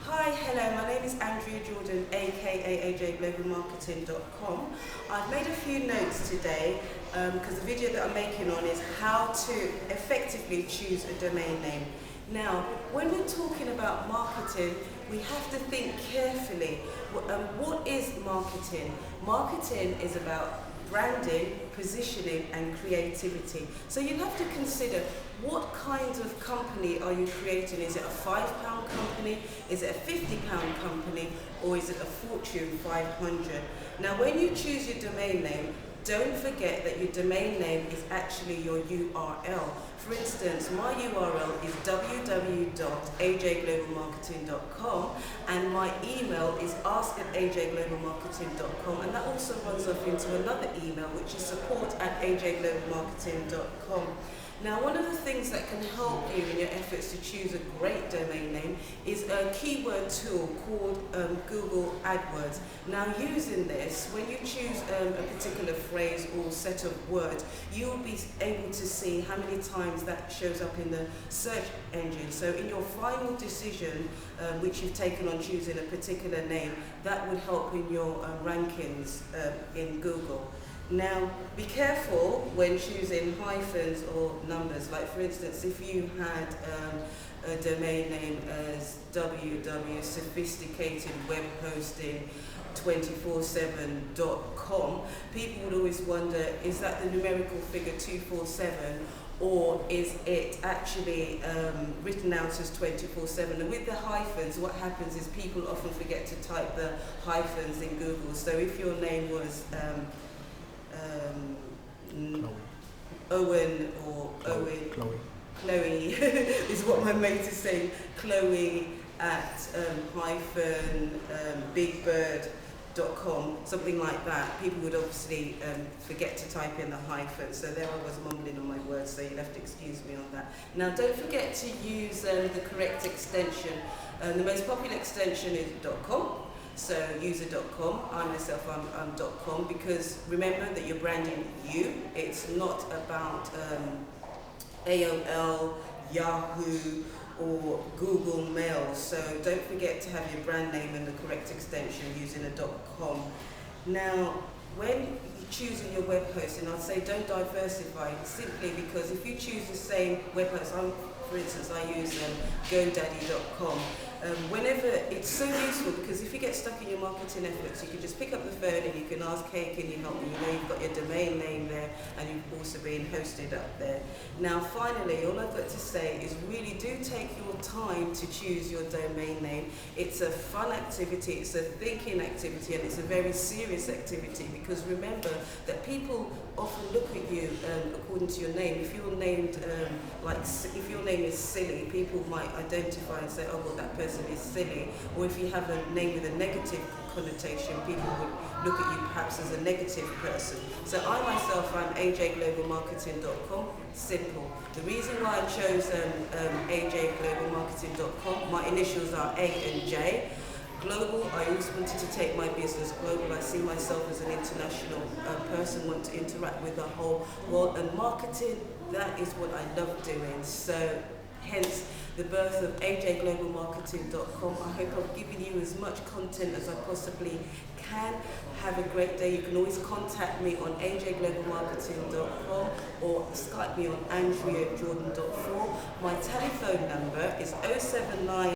Hi, hello, my name is Andrea Jordan, aka AJGlobalMarketing.com. I've made a few notes today because the video that I'm making on is how to effectively choose a domain name. Now, when we're talking about marketing, we have to think carefully. What is marketing? Marketing is about branding, positioning and creativity. So you have to consider what kind of company are you creating. Is it a £5 company? Is it a £50 company? Or is it a Fortune 500? Now when you choose your domain name, don't forget that your domain name is actually your URL. For instance, my URL is www.ajglobalmarketing.com and my email is ask@ajglobalmarketing.com, and that also runs off into another email which is support@ajglobalmarketing.com. Now, one of the things that can help you in your efforts to choose a great domain name is a keyword tool called Google AdWords. Now, using this, when you choose a particular phrase or set of words, you'll be able to see how many times that shows up in the search engine. So in your final decision, which you've taken on choosing a particular name, that would help in your rankings in Google. Now, be careful when choosing hyphens or numbers. Like for instance, if you had a domain name as www.sophisticatedwebhosting247.com, people would always wonder, is that the numerical figure 247? Or is it actually written out as 24/7? And with the hyphens, what happens is people often forget to type the hyphens in Google. So if your name was Owen or Chloe is what my mate is saying, Chloe at bigbird.com, something like that. People would obviously forget to type in the hyphen, so there I was mumbling on my words, so you'll have to excuse me on that. Now don't forget to use the correct extension. The most popular extension is .com. So user.com, I myself I'm .com, because remember that you're branding you. It's not about AOL, Yahoo or Google Mail. So don't forget to have your brand name and the correct extension using a .com. Now when you're choosing your web hosting, I'd say don't diversify, simply because if you choose the same web host, for instance, I use GoDaddy.com. Whenever it's so useful, because if you get stuck in your marketing efforts, you can just pick up the phone and you can ask, hey, can you help me? You know you've got your domain name there and you've also been hosted up there. Now finally, all I've got to say is really do take your time to choose your domain name. It's a fun activity, it's a thinking activity, and it's a very serious activity, because remember that people often look at you according to your name. If you're named if your name is silly, people might identify and say, oh well, that person is silly. Or if you have a name with a negative connotation, people would look at you perhaps as a negative person. So I myself, I'm ajglobalmarketing.com. Simple. The reason why I chose ajglobalmarketing.com, my initials are A and J. Global, I always wanted to take my business global. I see myself as an international person, want to interact with the whole world, and marketing, that is what I love doing. So hence the birth of ajglobalmarketing.com. I hope I've given you as much content as I possibly can. Have a great day. You can always contact me on ajglobalmarketing.com or Skype me on andreajordan.4. My telephone number is 079